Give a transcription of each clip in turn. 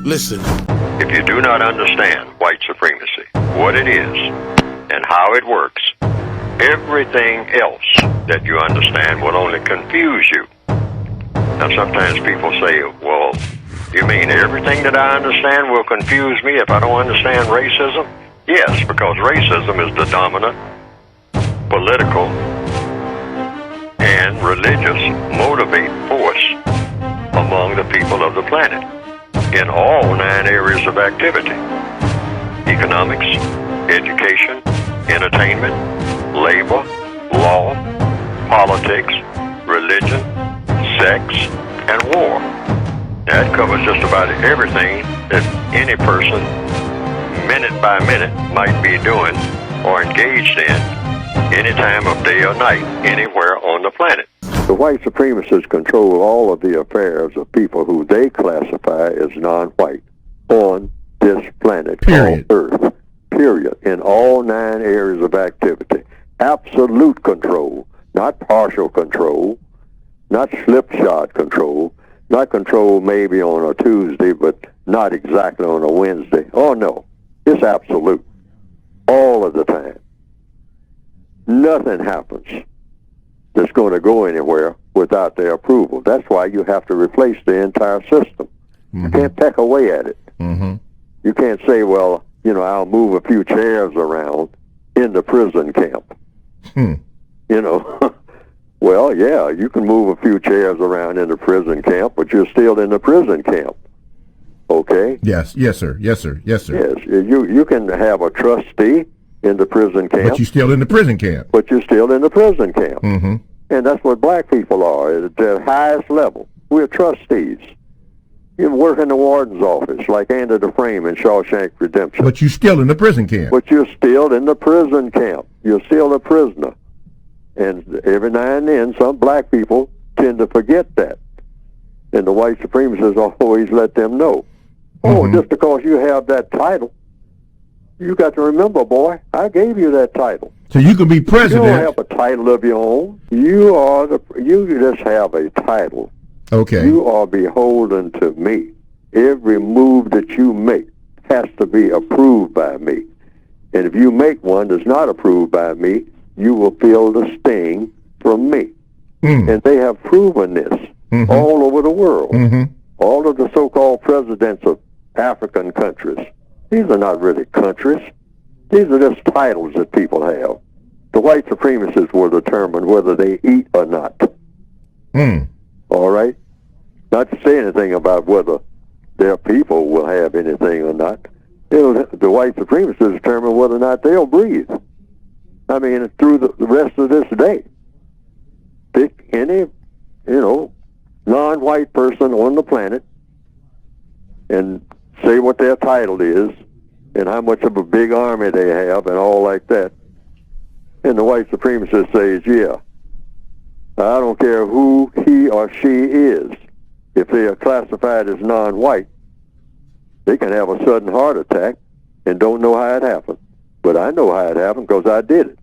Listen. If you do not understand white supremacy, what it is, and how it works, everything else that you understand will only confuse you. Now, sometimes people say, well, you mean everything that I understand will confuse me if I don't understand racism? Yes, because racism is the dominant political and religious motivate force among the people of the planet in all 9 areas of activity: economics, education, entertainment, labor, law, politics, religion, sex, and war. That covers just about everything that any person, minute by minute, might be doing or engaged in any time of day or night, anywhere on the planet. The white supremacists control all of the affairs of people who they classify as non-white on this planet called Earth. Period. In all 9 areas of activity. Absolute control, not partial control, not slipshod control, not control maybe on a Tuesday, but not exactly on a Wednesday. Oh, no. It's absolute. All of the time. Nothing happens that's going to go anywhere without their approval. That's why you have to replace the entire system. You can't peck away at it. You can't say, well, you know, I'll move a few chairs around in the prison camp. You know, well, yeah, you can move a few chairs around in the prison camp, but you're still in the prison camp. Okay? Yes, sir. Yes, sir. Yes, you can have a trustee in the prison camp. But you're still in the prison camp. But you're still in the prison camp. And that's what black people are at the highest level. We're trustees. You work in the warden's office like Andy Dufresne in Shawshank Redemption. But you're still in the prison camp. But you're still in the prison camp. You're still a prisoner. And every now and then, some black people tend to forget that. And the white supremacists always let them know. Oh, just because you have that title, you got to remember, boy, I gave you that title. So you can be president. You don't have a title of your own. You just have a title. Okay. You are beholden to me. Every move that you make has to be approved by me. And if you make one that's not approved by me, you will feel the sting from me. And they have proven this all over the world. All of the so-called presidents of African countries, these are not really countries. These are just titles that people have. The white supremacists will determine whether they eat or not. All right? Not to say anything about whether their people will have anything or not. The white supremacists determine whether or not they'll breathe. I mean, through the rest of this day. Pick any, non-white person on the planet and say what their title is and how much of a big army they have and all like that. And the white supremacist says, yeah, I don't care who he or she is. If they are classified as non-white, they can have a sudden heart attack and don't know how it happened. But I know how it happened because I did it.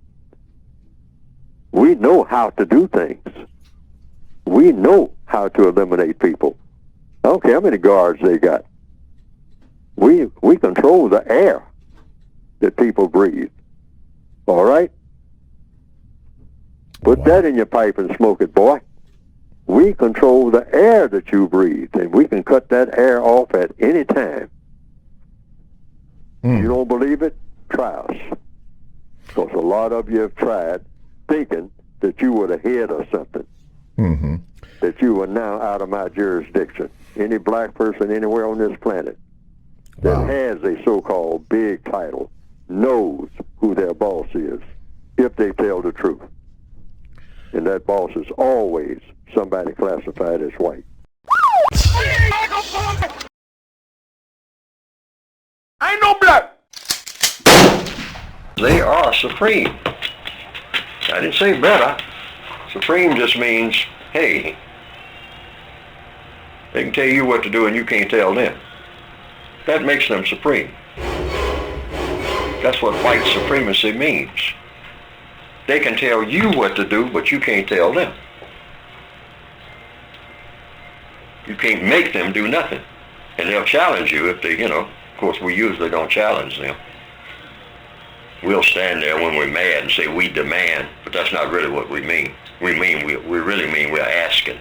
We know how to do things. We know how to eliminate people. I don't care how many guards they got. We control the air that people breathe. All right? Put that in your pipe and smoke it, boy. We control the air that you breathe, and we can cut that air off at any time. You don't believe it? Try us. Because a lot of you have tried thinking that you were the head of something. That you are now out of my jurisdiction. Any black person anywhere on this planet that has a so-called big title knows who their boss is if they tell the truth. And that boss is always somebody classified as white. I ain't no black. They are supreme. I didn't say better. Supreme just means, hey, they can tell you what to do and you can't tell them. That makes them supreme. That's what white supremacy means. They can tell you what to do, but you can't tell them. You can't make them do nothing. And they'll challenge you if they, of course we usually don't challenge them. We'll stand there when we're mad and say we demand, but that's not really what we mean. We really mean we're asking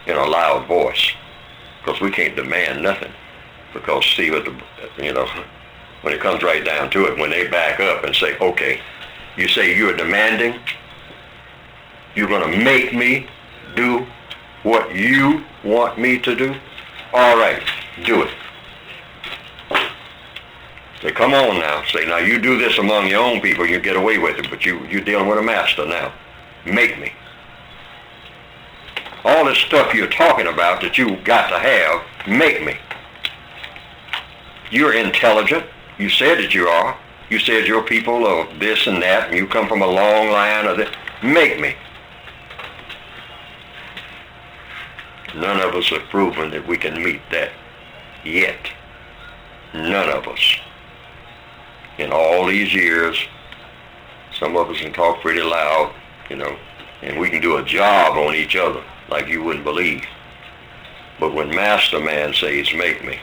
in a loud voice, because we can't demand nothing. Because see what when it comes right down to it, when they back up and say, okay, you say you're demanding, you're going to make me do what you want me to do? All right, do it. Say, come on now. Say, now you do this among your own people, you get away with it, but you're dealing with a master now. Make me. All this stuff you're talking about that you got to have, make me. You're intelligent. You said that you are. You said your people are this and that, and you come from a long line of this. Make me. None of us have proven that we can meet that yet. None of us. In all these years, some of us can talk pretty loud, and we can do a job on each other like you wouldn't believe. But when Master Man says, make me,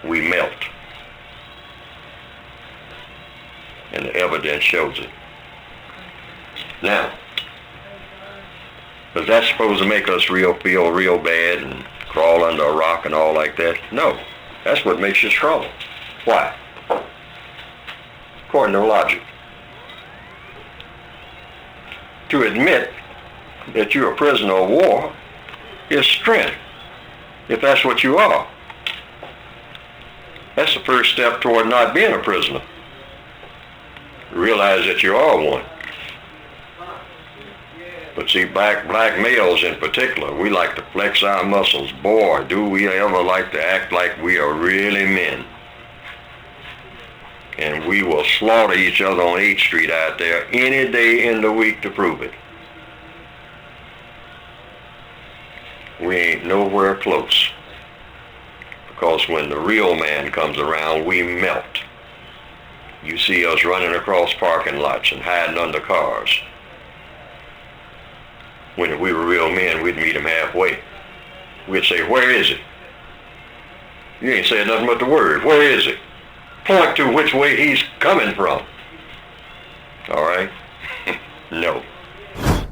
we melt. And the evidence shows it. Now, is that supposed to make us feel real bad and crawl under a rock and all like that? No. That's what makes you strong. Why? According to logic. To admit that you're a prisoner of war is strength, if that's what you are. That's the first step toward not being a prisoner. Realize that you are one. But see, black males in particular, we like to flex our muscles. Boy, do we ever like to act like we are really men. And we will slaughter each other on 8th Street out there any day in the week to prove it. We ain't nowhere close. Because when the real man comes around, we melt. You see us running across parking lots and hiding under cars. When we were real men, we'd meet him halfway. We'd say, where is he? You ain't saying nothing but the word. Where is he? Point to which way he's coming from. All right? No.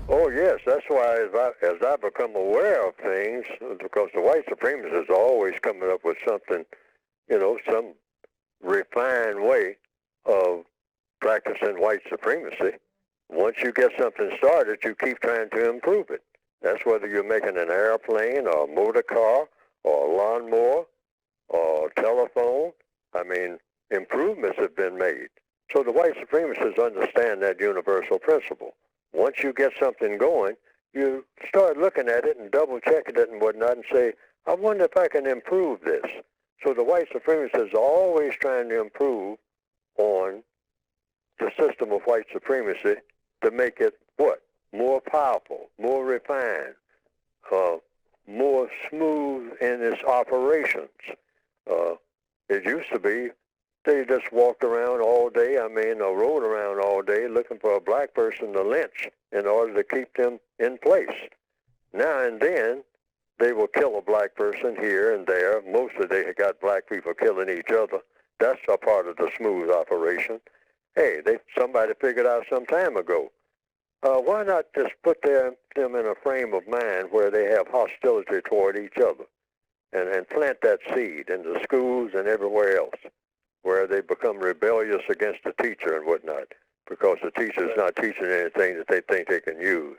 Oh, yes. That's why as I become aware of things, because the white supremacists are always coming up with something, some refined way of practicing white supremacy. Once you get something started, you keep trying to improve it. That's whether you're making an airplane or a motor car or a lawnmower or a telephone. I mean, improvements have been made. So the white supremacists understand that universal principle. Once you get something going, you start looking at it and double-checking it and whatnot and say, I wonder if I can improve this. So the white supremacists are always trying to improve on the system of white supremacy to make it, what? More powerful, more refined, more smooth in its operations. It used to be they just walked around all day, or rode around all day looking for a black person to lynch in order to keep them in place. Now and then, they will kill a black person here and there. Mostly they got black people killing each other. That's a part of the smooth operation. Hey, somebody figured out some time ago. Why not just put them in a frame of mind where they have hostility toward each other and plant that seed in the schools and everywhere else where they become rebellious against the teacher and whatnot because the teacher's not teaching anything that they think they can use.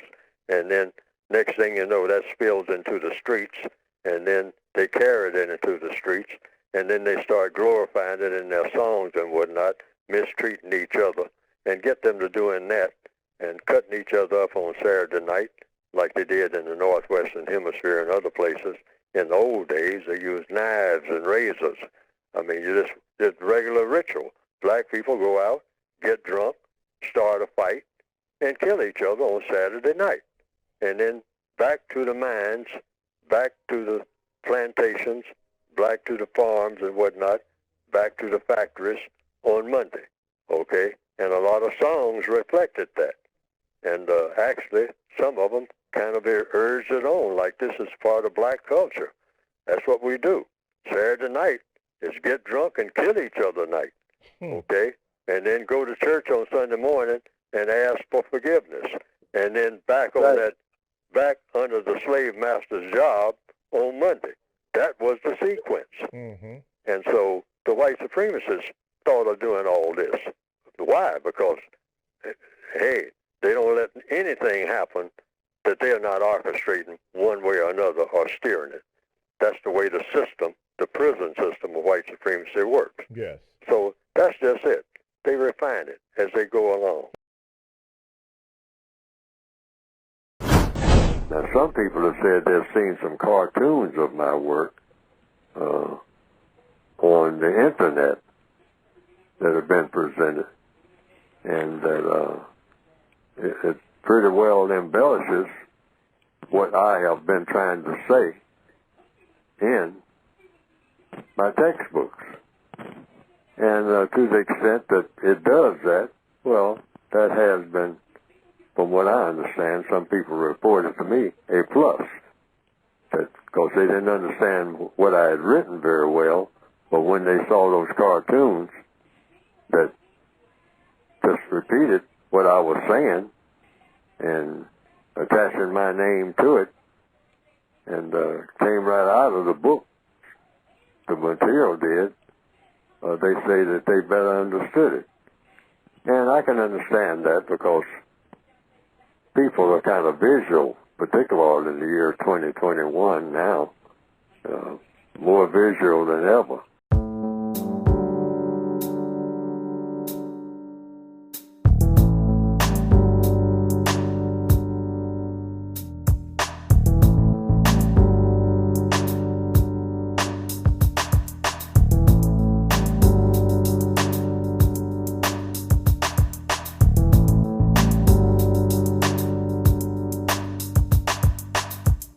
And then next thing you know, that spills into the streets, and then they carry it into the streets, and then they start glorifying it in their songs and whatnot, mistreating each other, and get them to doing that and cutting each other up on Saturday night like they did in the Northwestern Hemisphere and other places. In the old days, they used knives and razors. You just did regular ritual. Black people go out, get drunk, start a fight, and kill each other on Saturday night. And then back to the mines, back to the plantations, back to the farms and whatnot, back to the factories on Monday, okay? And a lot of songs reflected that. And actually, some of them kind of urged it on, like this is part of black culture. That's what we do. Saturday night is get drunk and kill each other night, okay? And then go to church on Sunday morning and ask for forgiveness. And then back under the slave master's job on Monday. That was the sequence. Mm-hmm. And so the white supremacists thought of doing all this. Why? Because, hey, they don't let anything happen that they're not orchestrating one way or another or steering it. That's the way the system, the prison system of white supremacy works. Yes. So that's just it. They refine it as they go along. Now, some people have said they've seen some cartoons of my work on the internet that have been presented, and that it pretty well embellishes what I have been trying to say in my textbooks. And to the extent that it does that, well, that has been, from what I understand, some people reported to me, a plus. Because they didn't understand what I had written very well, but when they saw those cartoons that just repeated what I was saying and attaching my name to it, and came right out of the book, the material did, they say that they better understood it. And I can understand that because people are kind of visual, particularly in the year 2021 now, more visual than ever.